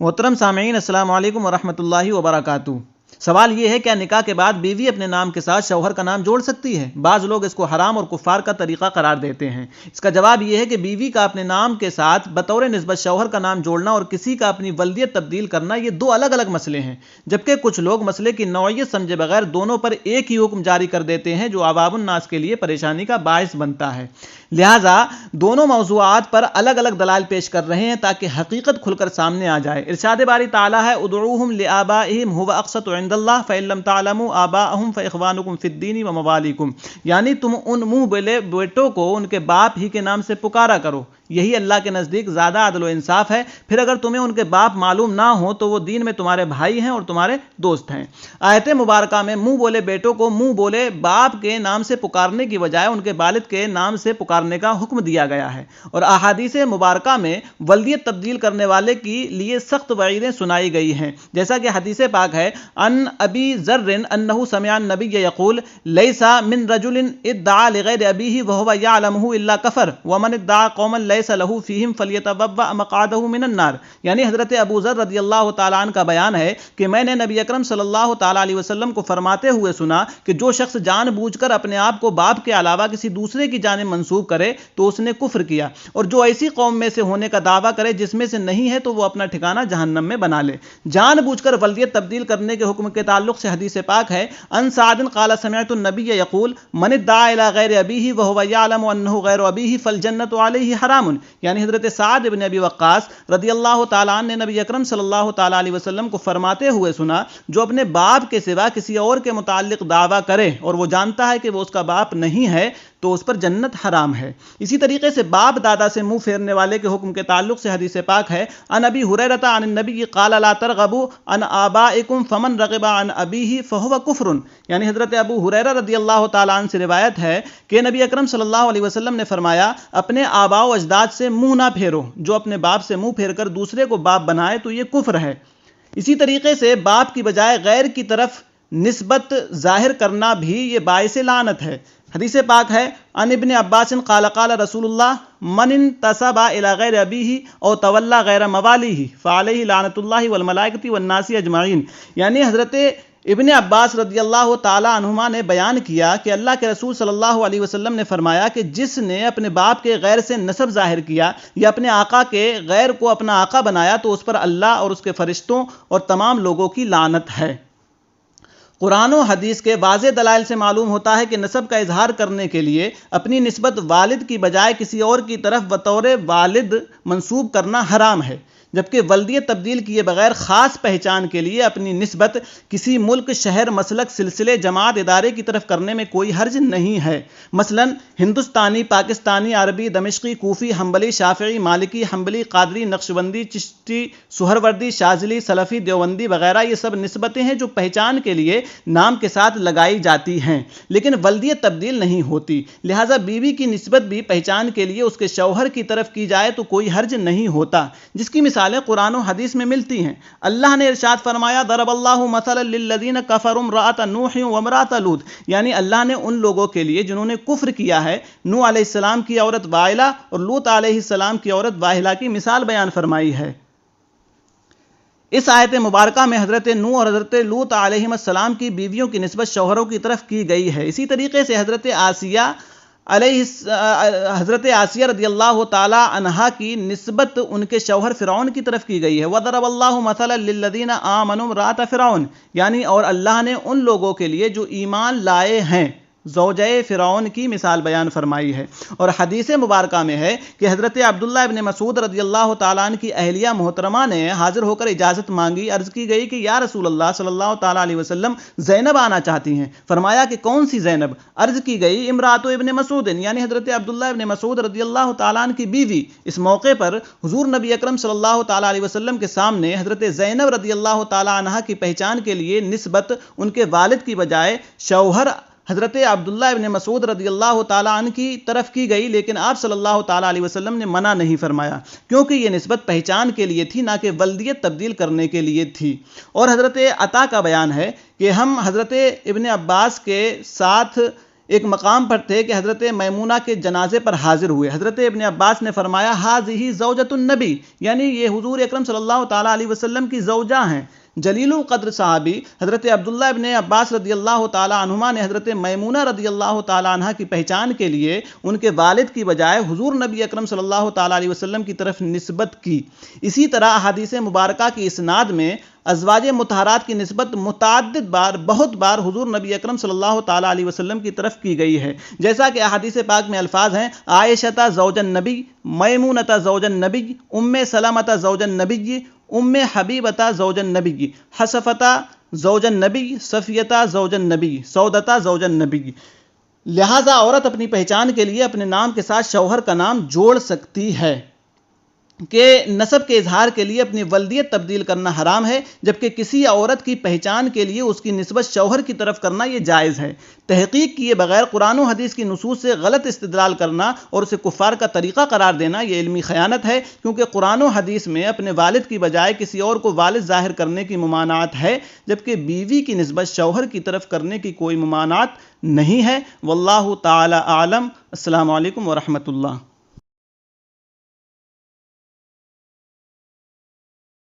मोहतरम सामीन, अस्सलाम वालेकुम वरहमतुल्लाहि वबरकातुहू। सवाल ये है, क्या निकाह के बाद बीवी अपने नाम के साथ शौहर का नाम जोड़ सकती है? बाज़ लोग इसको हराम और कुफ़ार का तरीक़ा करार देते हैं। इसका जवाब ये है कि बीवी का अपने नाम के साथ बतौर निस्बत शौहर का नाम जोड़ना और किसी का अपनी वल्दियत तब्दील करना, ये दो अलग अलग मसले हैं। जबकि कुछ लोग मसले की नौइयत समझे बगैर दोनों पर एक ही हुक्म जारी कर देते हैं, जो अवामुन नास के लिए परेशानी का बाइस बनता है। लिहाजा दोनों मौज़ूआत पर अलग अलग दलाल पेश कर रहे हैं ताकि हकीकत खुलकर सामने आ जाए। इरशाद बारी ताला है, उदऊहुम लिआबाइहिम हुवा अक़सतु इंदल्लाह फ़इन लम तअलमू आबाअहुम फ़इख़वानुकुम फ़िद्दीन व मवालिकुम, यानी तुम उन मुंह बोले बेटों को उनके बाप ही के नाम से पुकारा करो, यही अल्लाह के नज़दीक ज़्यादा अदल व इंसाफ है। फिर अगर तुम्हें उनके बाप मालूम ना हो तो वो दीन में तुम्हारे भाई हैं और तुम्हारे दोस्त हैं। आयत मुबारका में मुंह बोले बेटों को मुंह बोले बाप के नाम से पुकारने की बजाय उनके वालिद के नाम से पुकारने का हुक्म दिया गया है, और अहादीस मुबारका में वल्दियत तब्दील करने वाले के लिए सख्त वईदें सुनाई गई हैं। जैसा कि हदीस पाक है, अन अबी ज़र्रिन अन्नहु समिअन नबिय्य यक़ूल लैसा मिन रजुलिन इद्दआ लिग़ैरि अबीही व हुवा यअलमुहु इल्ला कफ़र व मन इद्दआ कौमन लैसा लहू फ़ीहिम फ़लियतबव्वअ मक़अदहु मिनन नार। यानी हज़रत अबू ज़र रज़ियल्लाहु तआला अन्हु का बयान है कि मैंने नबी अकरम सल्लल्लाहु तआला अलैहि वसल्लम को फरमाते हुए सुना कि जो शख्स जानबूझकर अपने आप को बाप के अलावा किसी दूसरे की जानिब मंसूब करे तो उसने कुफ्र किया, और जो ऐसी कौम में से होने का दावा करे जिसमें से नहीं है तो वो अपना ठिकाना जहन्नम में बना ले। जानबूझकर वल्दियत तब्दील करने के हुक्म के ताल्लुक से हदीस पाक है, अन सादिन क़ाल समिअतु नबिय्य यक़ूल मन इद्दआ इला गैरि अबीही व हुवा यअलमु अन्नहु गैरु अबीही फ़ल जन्नतु अलैहि हरामुन। यानी हज़रत साद इब्न अबी वक्कास रज़ियल्लाहु तआला अन्हु ने नबी अकरम सल्लल्लाहु तआला अलैहि वसल्लम को फरमाते हुए सुना, जो अपने बाप के सिवा किसी और के मुताल्लिक दावा करे और वो जानता है कि वो उसका बाप नहीं है तो उस पर जन्नत हराम है। इसी तरीके से बाप दादा से मुंह फेरने वाले के हुक्म के ताल्लुक से हदीस पाक है, अन अबी हुरैरता अन नबी क़ाल ला तरग़बू अन आबाइकुम फ़मन रग़िबा अन अबीही फ़हुव कुफ़्रुन। यानी हज़रत अबू हुरैरा रज़ियल्लाहु तआला अन्हु से रिवायत है कि नबी अकरम सल्लल्लाहु अलैहि वसल्लम ने फरमाया, अपने आबा व अजदाद से मुंह ना फेरो, जो अपने बाप से मुंह फेर कर दूसरे को बाप बनाए तो ये कुफ्र है। इसी तरीके से बाप की बजाय गैर की तरफ निस्बत जाहिर करना भी ये बाइस लानत है। हदीस पाक है, अन इब्न अब्बास क़ाल क़ाल रसूलुल्लाह मन इंतसबा इला गैरि अबीही औ तवल्ला गैर मवालिही फ़अलैहि लानतुल्लाहि वल मलाइकति वन नासी अजमईन। यानी हज़रत इब्न अब्बास रज़ियल्लाहु ताला अन्हुमा ने बयान किया कि अल्लाह के रसूल सल्लल्लाहु अलैहि वसल्लम ने फरमाया कि जिसने अपने बाप के गैर से नसब जाहिर किया या अपने आका के गैर को अपना आका बनाया तो उस पर अल्लाह और उसके फरिश्तों और तमाम लोगों की लानत है। कुरान और हदीस के वाज़े दलाइल से मालूम होता है कि नसब का इजहार करने के लिए अपनी निस्बत वालिद की बजाय किसी और की तरफ बतौर वालिद मंसूब करना हराम है, जबकि वल्दियत तब्दील किए बगैर ख़ास पहचान के लिए अपनी निस्बत किसी मुल्क, शहर, मसलक, सिलसिले, जमात, इदारे की तरफ करने में कोई हर्ज नहीं है। मसलन हिंदुस्तानी, पाकिस्तानी, अरबी, दमिश्की, कूफ़ी, हम्बली, शाफ़िई, मालिकी, हम्बली, क़ादरी, नक्शबंदी, चिश्ती, सुहरवर्दी, शाज़ली, सलफ़ी, देवबंदी वगैरह ये सब निस्बतें हैं जो पहचान के लिए नाम के साथ लगाई जाती हैं, लेकिन वल्दियत तब्दील नहीं होती। लिहाजा बीवी की निस्बत भी पहचान के लिए उसके शौहर की तरफ की जाए तो कोई हर्ज नहीं होता, जिसकी मिसालें कुरान और हदीस में मिलती हैं। अल्लाह ने इरशाद फरमाया, दरबल्लाहु मसलन लिल्लज़ीना कफ़रू इम्रअत नूह व इम्रअत लूत। यानी अल्लाह ने उन लोगों के लिए जिन्होंने कुफ्र किया है, नूह अलैहिस्सलाम की औरत वाइला और लूत अलैहिस्सलाम की औरत वाहिला की मिसाल बयान फरमाई है। इस आयत मुबारका में हज़रत नूह और हज़रत लूत अलैहिस्सलाम की बीवियों की निस्बत शौहरों की तरफ की गई है। इसी तरीके से हज़रत आसिया रज़ियल्लाहु ताला अन्हा की निस्बत उनके शौहर फ़िरौन की तरफ की गई है। वदरबल्लाहु मसलन लिल्लज़ीना आमनू इम्रअत फ़िरौन। यानी और अल्लाह ने उन लोगों के लिए जो ईमान लाए हैं ज़ौजाए फ़िरौन की मिसाल बयान फरमाई है। और हदीस मुबारका में है कि हज़रत अब्दुल्लाह इब्न मसूद रज़ियल्लाहु ताला अन्हु की अहलिया मोहतरमा ने हाजिर होकर इजाज़त मांगी। अर्ज़ की गई कि या रसूल अल्लाह सल्लल्लाहु ताला अलैहि वसल्लम, ज़ैनब आना चाहती हैं। फरमाया कि कौन सी ज़ैनब? अर्ज़ की गई इम्रातो इब्न मसूद, यानी हज़रत अब्दुल्लाह इब्न मसूद रज़ियल्लाहु ताला अन्हु की बीवी। इस मौके पर हुज़ूर नबी अकरम सल्लल्लाहु ताला अलैहि वसल्लम के सामने हज़रत ज़ैनब रज़ियल्लाहु ताला अन्हा की पहचान के लिए निस्बत उनके वालिद की बजाय शौहर हज़रत अब्दुल्लाह इब्न मसूद रज़ियल्लाहु ताला अन्हु की तरफ की गई, लेकिन आप सल्लल्लाहु ताला अलैहि वसल्लम ने मना नहीं फरमाया, क्योंकि ये निस्बत पहचान के लिए थी, ना कि वल्दियत तब्दील करने के लिए थी। और हज़रत अता का बयान है कि हम हज़रत इब्न अब्बास के साथ ایک مقام پر تھے کہ حضرت میمونہ کے جنازے پر حاضر ہوئے. حضرت ابن عباس نے فرمایا ہذہ زوجۃ النبی، یعنی یہ حضور اکرم صلی اللہ تعالیٰ علیہ وسلم کی زوجہ ہیں. جلیل القدر صحابی حضرت عبداللہ ابن عباس رضی اللہ تعالیٰ عنہما نے حضرت میمونہ رضی اللہ تعالیٰ عنہ کی پہچان کے لیے ان کے والد کی بجائے حضور نبی اکرم صلی اللہ تعالیٰ علیہ وسلم کی طرف نسبت کی. اسی طرح احادیث مبارکہ کی اسناد میں ازواج مطہرات کی نسبت متعدد بار، بہت بار حضور نبی اکرم صلی اللہ تعالیٰ علیہ وسلم کی طرف کی گئی ہے. جیسا کہ احادیث پاک میں الفاظ ہیں عائشہ زوج النبی، میمونہ زوج النبی، ام سلمہ زوج النبی، ام حبیبہ زوج النبی، حصفہ زوج النبی، صفیہ زوج النبی، سودہ زوج النبی. لہٰذا عورت اپنی پہچان کے لیے اپنے نام کے ساتھ شوہر کا نام جوڑ سکتی ہے. کہ نسب کے اظہار کے لیے اپنی ولدیت تبدیل کرنا حرام ہے، جبکہ کسی عورت کی پہچان کے لیے اس کی نسبت شوہر کی طرف کرنا یہ جائز ہے. تحقیق کیے بغیر قرآن و حدیث کی نصوص سے غلط استدلال کرنا اور اسے کفار کا طریقہ قرار دینا یہ علمی خیانت ہے، کیونکہ قرآن و حدیث میں اپنے والد کی بجائے کسی اور کو والد ظاہر کرنے کی ممانعت ہے، جبکہ بیوی کی نسبت شوہر کی طرف کرنے کی کوئی ممانعت نہیں ہے. واللہ تعالی اعلم. السلام علیکم ورحمۃ اللہ.